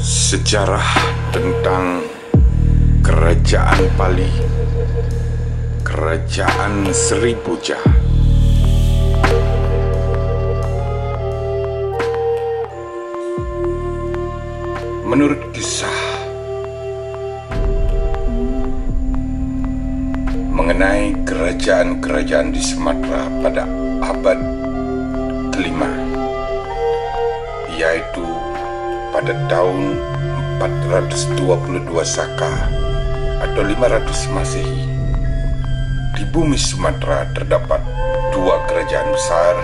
Sejarah tentang Kerajaan Pali, Kerajaan Sriboja. Menurut kisah mengenai kerajaan-kerajaan di Sumatera pada abad kelima, yaitu pada tahun 422 Saka atau 500 Masehi, di bumi Sumatera terdapat dua kerajaan besar,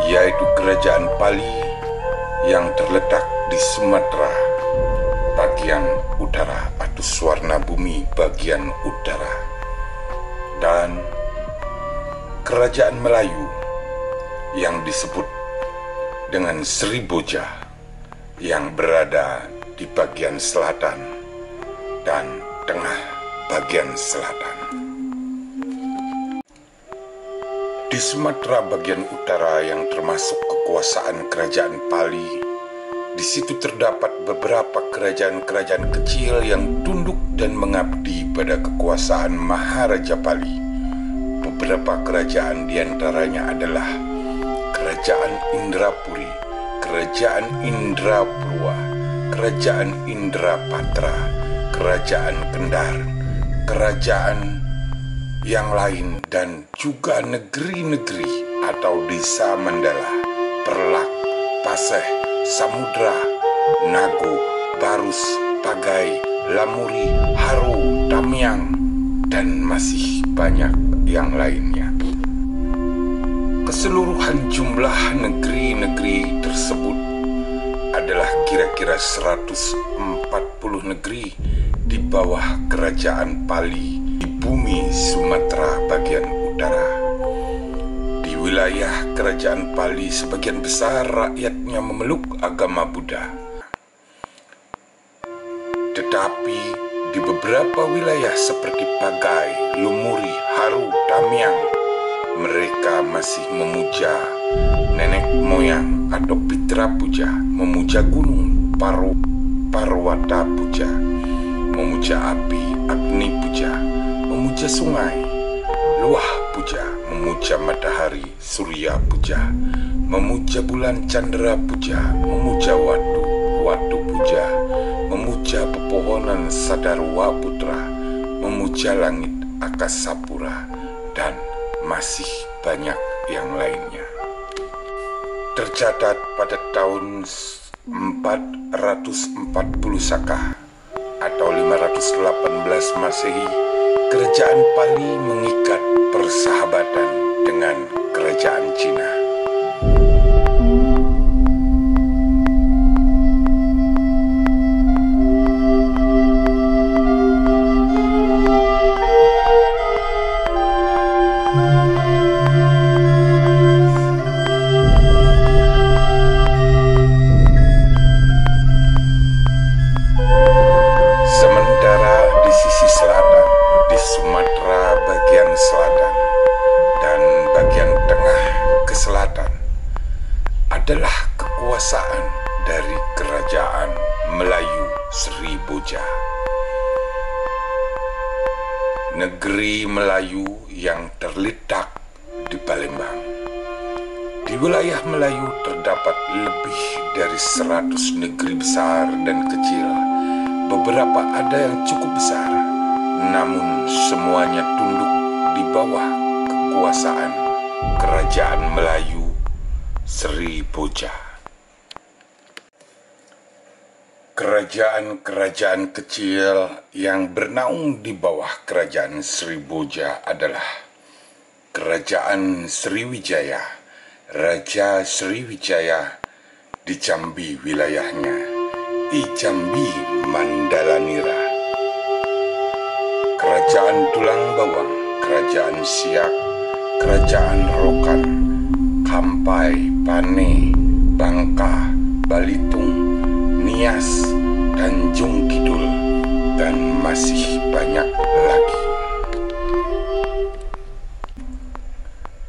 yaitu Kerajaan Pali yang terletak di Sumatera bagian utara atau Swarna Bumi bagian utara, dan Kerajaan Melayu yang disebut dengan Sriboja yang berada di bagian selatan dan tengah bagian selatan. Di Sumatera bagian utara yang termasuk kekuasaan Kerajaan Pali, di situ terdapat beberapa kerajaan-kerajaan kecil yang tunduk dan mengabdi pada kekuasaan Maharaja Pali. Beberapa kerajaan diantaranya adalah Kerajaan Indrapuri, Kerajaan Indrapurwa, Kerajaan Indrapatra, Kerajaan Kendar, kerajaan yang lain, dan juga negeri-negeri atau desa Mandala, Perlak, Paseh, Samudra, Nago, Barus, Pagai, Lamuri, Haru, Tamiang, dan masih banyak yang lainnya. Keseluruhan jumlah negeri-negeri tersebut adalah kira-kira 140 negeri di bawah Kerajaan Pali di bumi Sumatera bagian utara. Di wilayah Kerajaan Pali sebagian besar rakyatnya memeluk agama Buddha. Tetapi di beberapa wilayah seperti Pagai, Lumuri, Haru, Tamiang, mereka masih memuja nenek moyang atau Pitra Puja, memuja gunung, Parwata Puja, memuja api, Agni Puja, memuja sungai, Luah Puja, memuja matahari, Surya Puja, memuja bulan, Chandra Puja, memuja Watu Puja, memuja pepohonan, Sadarwa Putra, memuja langit, Akasapura, dan masih banyak yang lainnya. Tercatat pada tahun 440 Saka atau 518 Masehi, Kerajaan Pali mengikat persahabatan dengan Kerajaan Cina. Adalah kekuasaan dari Kerajaan Melayu Sriboja. Negeri Melayu yang terletak di Palembang. Di wilayah Melayu terdapat lebih dari 100 negeri besar dan kecil. Beberapa ada yang cukup besar, namun semuanya tunduk di bawah kekuasaan Kerajaan Melayu Sriboja. Kerajaan-kerajaan kecil yang bernaung di bawah Kerajaan Sriboja adalah Kerajaan Sriwijaya. Raja Sriwijaya di Jambi wilayahnya, Jambi Mandalanira. Kerajaan Tulang Bawang, Kerajaan Siak, Kerajaan Rokan, Kampai, Pane, Bangka, Balitung, Nias, Tanjung Kidul, dan masih banyak lagi.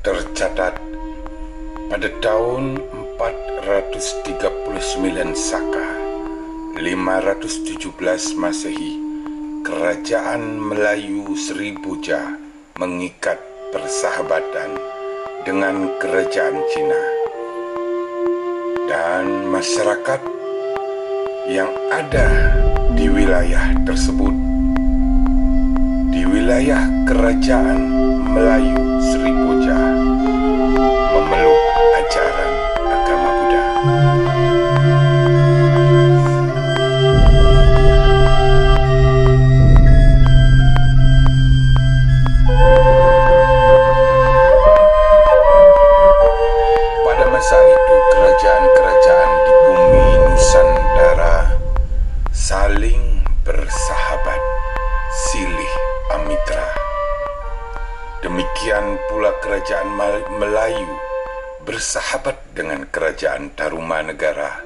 Tercatat pada tahun 439 Saka, 517 Masehi, Kerajaan Melayu Sriboja mengikat persahabatan dengan Kerajaan Cina. Dan masyarakat yang ada di wilayah tersebut, di wilayah Kerajaan Melayu Sriboja, memeluk ajaran agama Buddha. Pada masa itu kerajaan-kerajaan di bumi Nusantara saling bersahabat, silih amitra. Demikian pula kerajaan Melayu bersahabat dengan kerajaan Tarumanegara,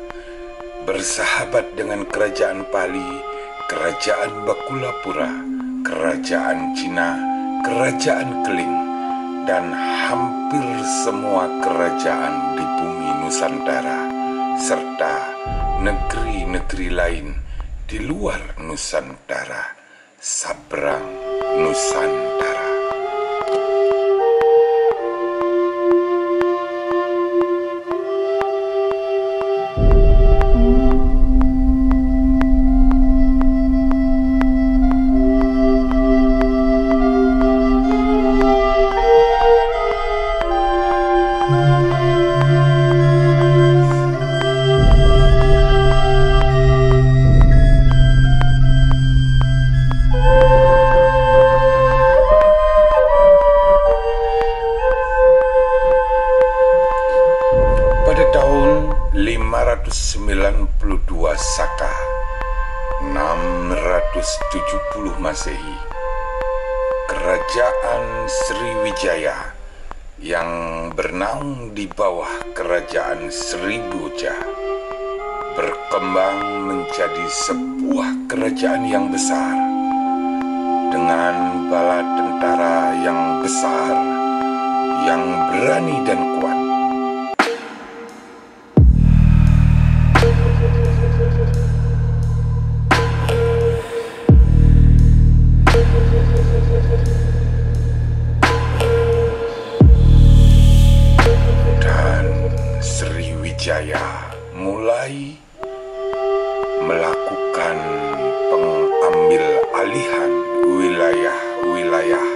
bersahabat dengan kerajaan Pali, kerajaan Bakulapura, kerajaan Cina, kerajaan Keling, dan hampir semua kerajaan di bumi Nusantara, serta negeri-negeri lain di luar Nusantara, sabrang Nusantara. Pada tahun 592 Saka, 670 Masehi, Kerajaan Sriwijaya yang bernaung di bawah Kerajaan Sriboja berkembang menjadi sebuah kerajaan yang besar dengan bala tentara yang besar, yang berani dan kuat. Sriwijaya mulai melakukan pengambil alihan wilayah-wilayah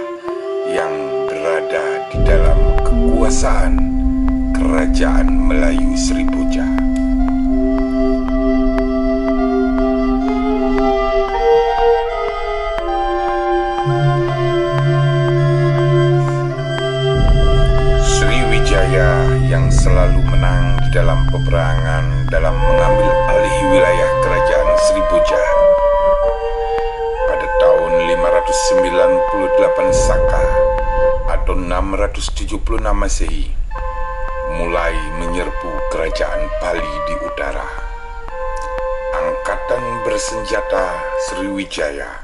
yang berada di dalam kekuasaan Kerajaan Melayu Sriboja. Sriwijaya yang selalu menang di dalam peperangan dalam mengambil alih wilayah Kerajaan Sriboja pada tahun 598 Saka atau 676 Masehi mulai menyerbu Kerajaan Pali di utara. Angkatan bersenjata Sriwijaya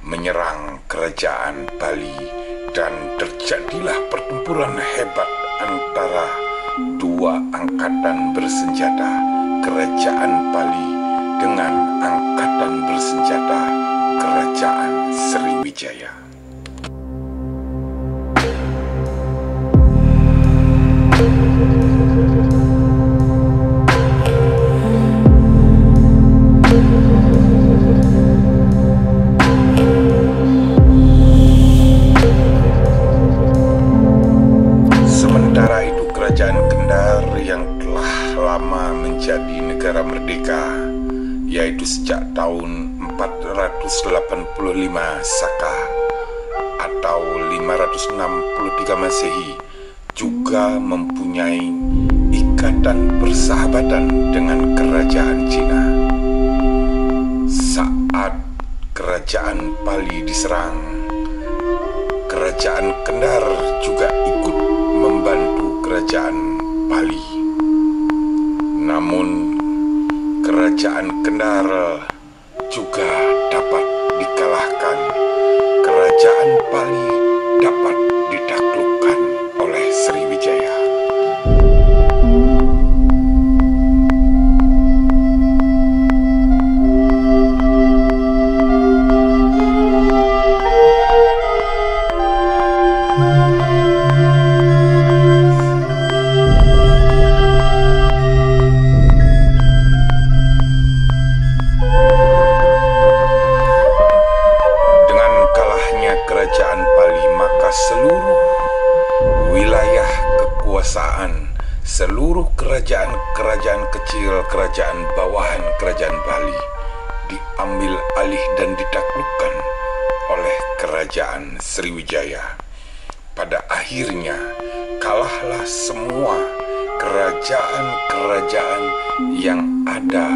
menyerang Kerajaan Pali dan terjadilah pertempuran hebat antara dua angkatan bersenjata Kerajaan Pali dengan angkatan bersenjata Kerajaan Sriwijaya. Sementara itu Kerajaan Kendar yang telah lama menjadi negara merdeka, yaitu sejak tahun 485 Saka atau 563 Masehi, juga mempunyai ikatan persahabatan dengan Kerajaan Cina. Saat Kerajaan Pali diserang, Kerajaan Kendar juga ikut membantu Kerajaan Pali. Namun Kerajaan Kendar juga dapat dikalahkan. Kerajaan Pali dapat ditaklukkan oleh Sriwijaya. seluruh kerajaan-kerajaan kecil, kerajaan bawahan kerajaan Bali diambil alih dan ditaklukkan oleh kerajaan Sriwijaya. Pada akhirnya kalahlah semua kerajaan-kerajaan yang ada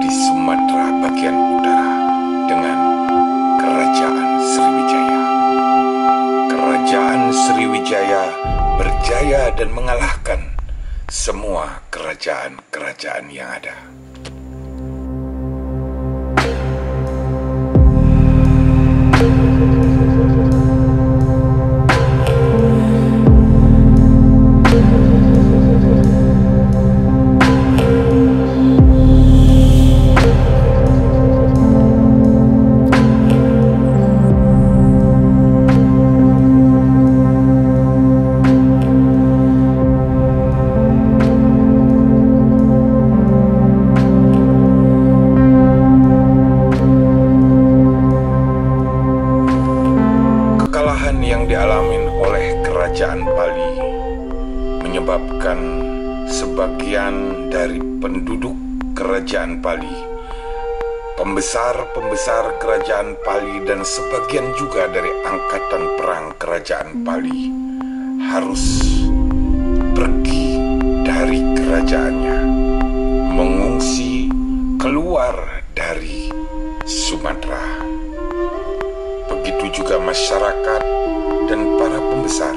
di Sumatera bagian utara dengan kerajaan Sriwijaya. Kerajaan Sriwijaya berjaya dan mengalahkan semua kerajaan-kerajaan yang ada. Yang dialamin oleh kerajaan Bali menyebabkan sebagian dari penduduk kerajaan Bali, pembesar-pembesar kerajaan Bali dan sebagian juga dari angkatan perang kerajaan Bali harus pergi dari kerajaannya, mengungsi keluar dari Sumatera. Begitu juga masyarakat dan para pembesar,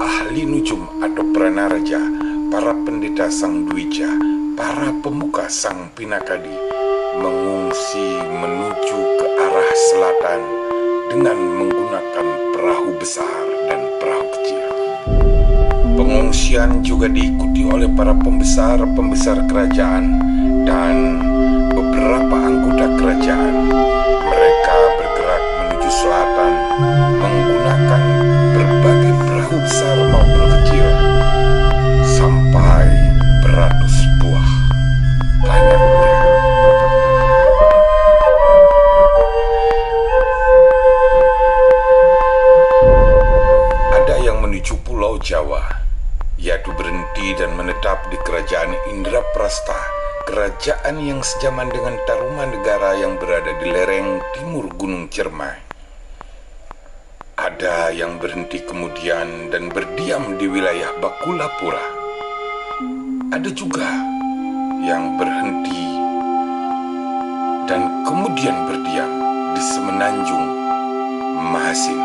ahli nujum atau pranaraja, para pendeta Sang Dwija, para pemuka Sang Pinakadi mengungsi menuju ke arah selatan dengan menggunakan perahu besar dan perahu kecil. Pengungsian juga diikuti oleh para pembesar-pembesar kerajaan dan beberapa anggota kerajaan. Mereka bergerak menuju selatan menggunakan berbagai perahu besar maupun kecil sampai beratus buah banyaknya. Ada yang menuju Pulau Jawa, yaitu berhenti dan menetap di kerajaan Indraprastha, kerajaan yang sejaman dengan Tarumanegara yang berada di lereng timur Gunung Ciremai. Ada yang berhenti kemudian dan berdiam di wilayah Bakulapura. Ada juga yang berhenti dan kemudian berdiam di Semenanjung Mahasin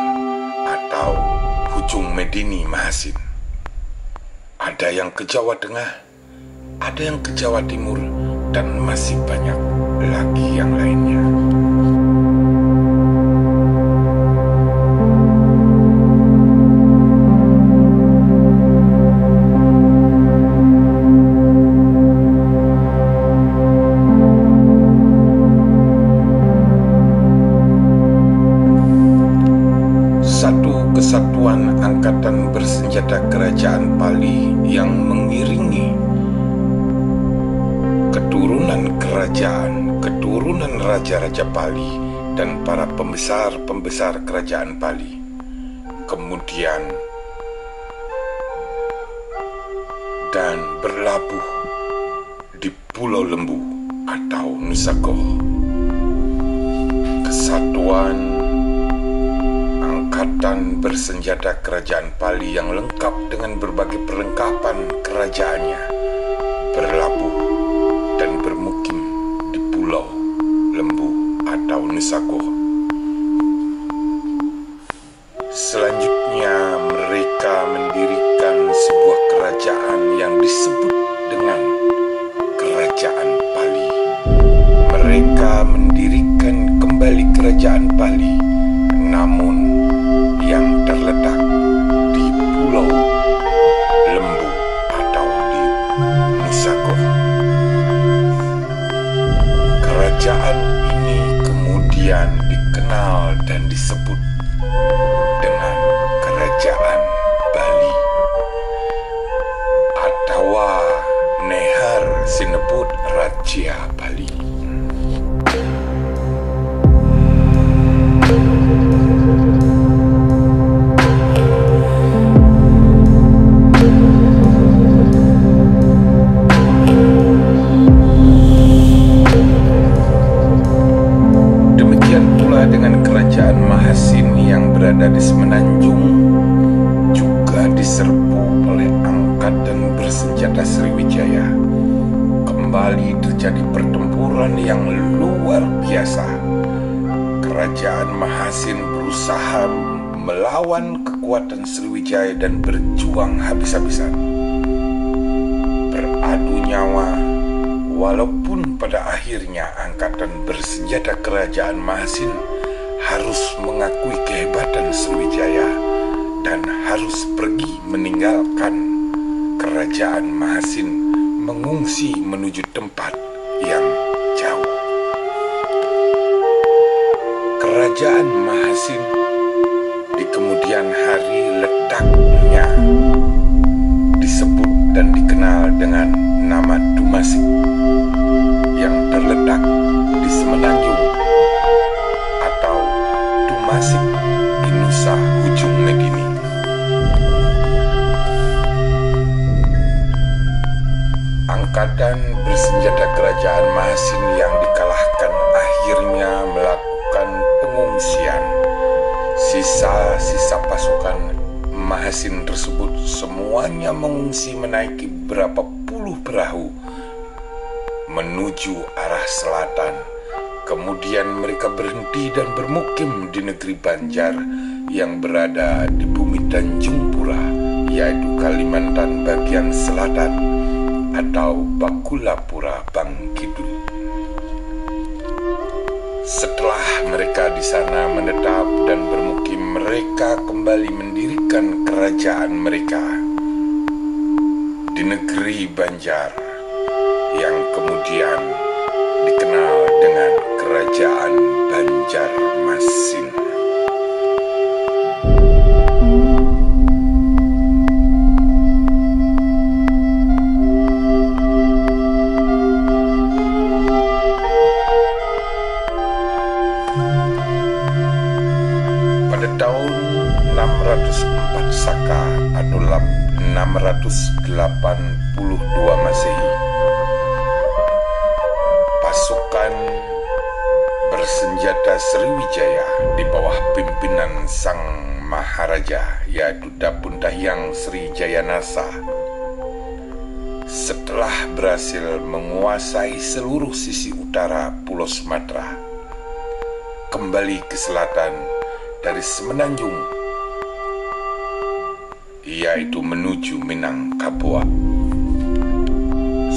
atau Ujung Medini Mahasin. Ada yang ke Jawa Tengah, ada yang ke Jawa Timur, dan masih banyak lagi yang lainnya. Satu kesatuan angkatan bersenjata kerajaan Bali yang mengiringi keturunan raja-raja Bali dan para pembesar-pembesar kerajaan Bali. Kemudian dan berlabuh di Pulau Lembu atau Nusa Goh. Kesatuan angkatan bersenjata kerajaan Bali yang lengkap dengan berbagai perlengkapan kerajaannya berlabuh dan bermukim di Pulau Lembu atau Nusa Goh. Selanjutnya mereka mendirikan sebuah kerajaan yang disebut dengan Kerajaan Bali. Mereka mendirikan kembali Kerajaan Bali, namun yang terletak di Pulau Lembu atau di Nusa Goh. Kerajaan ini kemudian dikenal dan disebut dengan Kerajaan Bali atau Nehar sinebut Raja Bali. Sriwijaya, kembali terjadi pertempuran yang luar biasa. Kerajaan Mahasin berusaha melawan kekuatan Sriwijaya dan berjuang habis-habisan, beradu nyawa, walaupun pada akhirnya angkatan bersenjata kerajaan Mahasin harus mengakui kehebatan Sriwijaya dan harus pergi meninggalkan kerajaan Mahasin, mengungsi menuju tempat yang jauh. Kerajaan Mahasin di kemudian hari letaknya disebut dan dikenal dengan nama Dumasik yang terletak di Semenanjung atau Dumasik di Nusa Hujung Medini. Angkatan bersenjata kerajaan Mahasin yang dikalahkan akhirnya melakukan pengungsian. Sisa-sisa pasukan Mahasin tersebut semuanya mengungsi menaiki berapa puluh perahu menuju arah selatan. Kemudian mereka berhenti dan bermukim di negeri Banjar yang berada di bumi Tanjung Pura, yaitu Kalimantan bagian selatan atau Bakulapura Bangkidul. Setelah mereka di sana menetap dan bermukim, mereka kembali mendirikan kerajaan mereka di negeri Banjar yang kemudian dikenal dengan Kerajaan Banjarmasin. Pada tahun 604 Saka atau 682 Masehi, pasukan bersenjata Sriwijaya di bawah pimpinan Sang Maharaja, yaitu Dapuntahyang Sri Jayanasa, setelah berhasil menguasai seluruh sisi utara Pulau Sumatera, kembali ke selatan dari Semenanjung, yaitu menuju Minangkabau.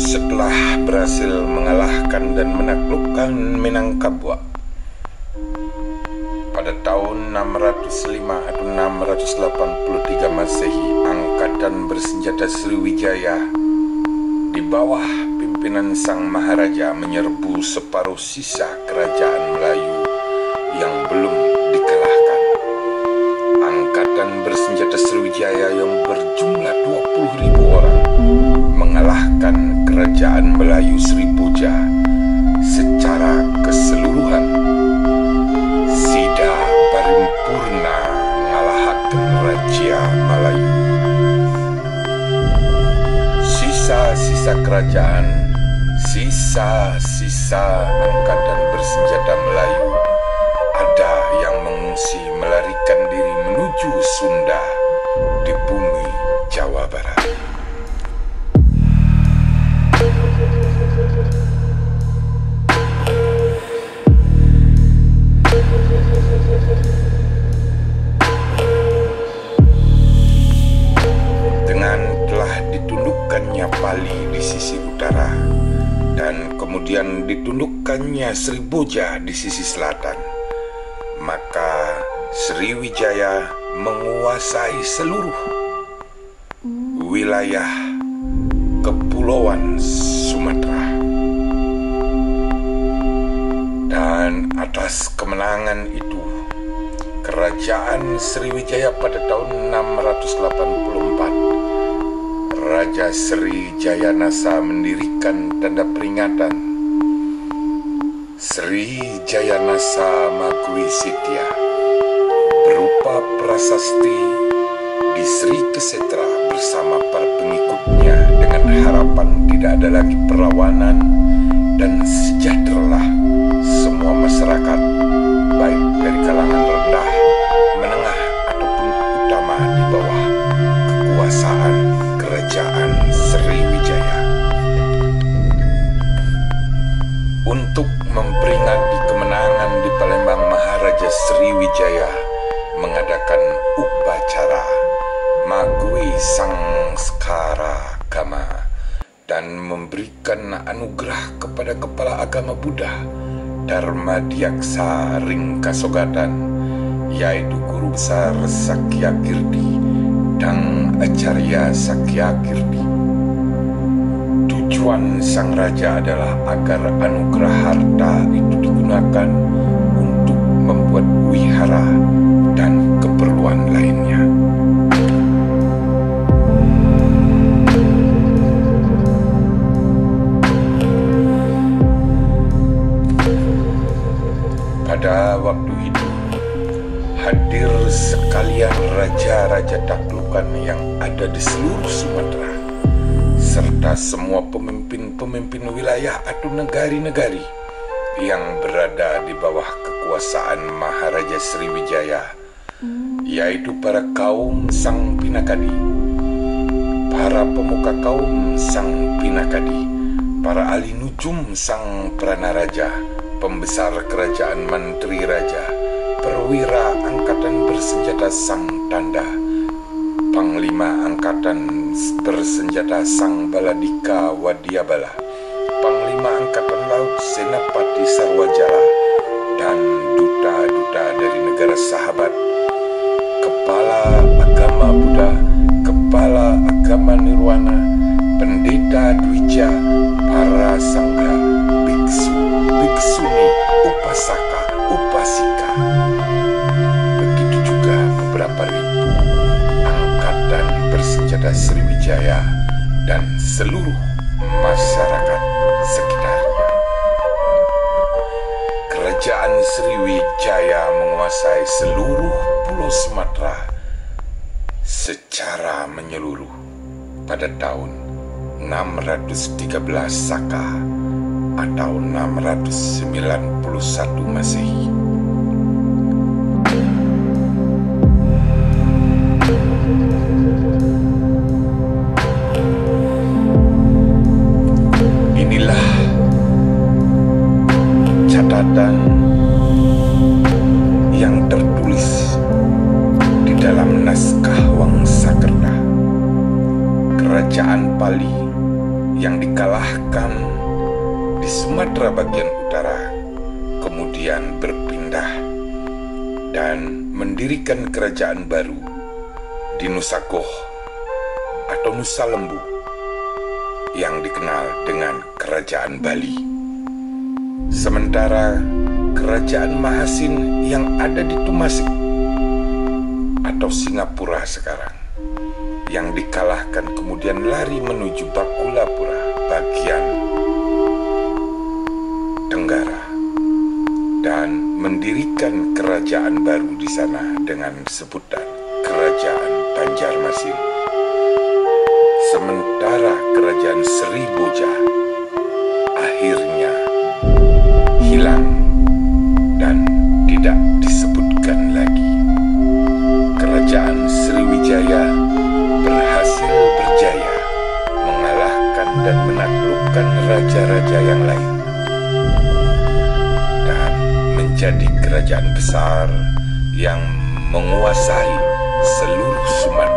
Setelah berhasil mengalahkan dan menaklukkan Minangkabau pada tahun 605 atau 683 Masehi, angkatan bersenjata Sriwijaya di bawah pimpinan Sang Maharaja menyerbu separuh sisa kerajaan Melayu yang belum dikalahkan. Angkatan bersenjata Sriwijaya yang berjumlah 20.000 orang mengalahkan kerajaan Melayu Sriboja secara keseluruhan. Sida Parimpurna ngalahaken Raja Melayu. Sisa-sisa kerajaan, sisa-sisa angkatan bersenjata Melayu ada yang mengungsi melarikan diri menuju Sunda di bumi Jawa Barat. Dengan telah ditundukkannya Pali di sisi utara dan kemudian ditundukkannya Sriboja di sisi selatan, maka Sriwijaya menguasai seluruh wilayah Kepulauan Sumatera. Dan atas kemenangan itu, kerajaan Sriwijaya pada tahun 684, Raja Sri Jayanasa mendirikan tanda peringatan Sri Jayanasa Magui Sitya berupa prasasti di Sri Kesetra bersama para pengikutnya dengan harapan tidak ada lagi perlawanan dan sejahteralah semua masyarakat, baik dari kalangan rendah, menengah ataupun utama di bawah kekuasaan Kerajaan Sriwijaya. dan memberikan anugerah kepada kepala agama Buddha Dharmadiaksa Ringkasogatan, yaitu Guru Besar Sakyakirti dan Acarya Sakyakirti. Tujuan sang raja adalah agar anugerah harta itu digunakan untuk membuat wihara dan keperluan lainnya. Pada waktu itu, hadir sekalian raja-raja taklukan yang ada di seluruh Sumatera, serta semua pemimpin-pemimpin wilayah atau negari-negari yang berada di bawah kekuasaan Maharaja Sriwijaya, yaitu para kaum Sang Pinakadi, para pemuka kaum Sang Pinakadi, para ahli nujum Sang Pranaraja, pembesar kerajaan Mantri Raja, perwira angkatan bersenjata Sang Tanda, panglima angkatan bersenjata Sang Baladika Wadyabala, panglima angkatan laut Senapati Sarwajala, dan duta-duta dari negara sahabat, kepala agama Buddha, kepala agama Nirwana, pendeta Dwija, para sangga, biksu, biksuni, upasaka, upasika. Begitu juga beberapa ribu angkatan bersenjata Sriwijaya dan seluruh masyarakat sekitarnya. Kerajaan Sriwijaya menguasai seluruh pulau Sumatera secara menyeluruh pada tahun 613 Saka atau 691 Masehi. Inilah catatan yang tertulis di dalam naskah Wangsakerta. Kerajaan Pali yang dikalahkan di Sumatera bagian utara kemudian berpindah dan mendirikan kerajaan baru di Nusa Goh atau Nusa Lembu yang dikenal dengan Kerajaan Bali. Sementara Kerajaan Mahasin yang ada di Tumasik atau Singapura sekarang yang dikalahkan kemudian lari menuju Bakulapura bagian Tenggara dan mendirikan kerajaan baru di sana dengan sebutan Kerajaan Banjarmasin. Sementara Kerajaan Sriboja akhirnya hilang dan tidak disebutkan lagi. Kerajaan Sriwijaya berhasil berjaya mengalahkan dan menaklukkan raja-raja yang lain dan menjadi kerajaan besar yang menguasai seluruh Sumatera.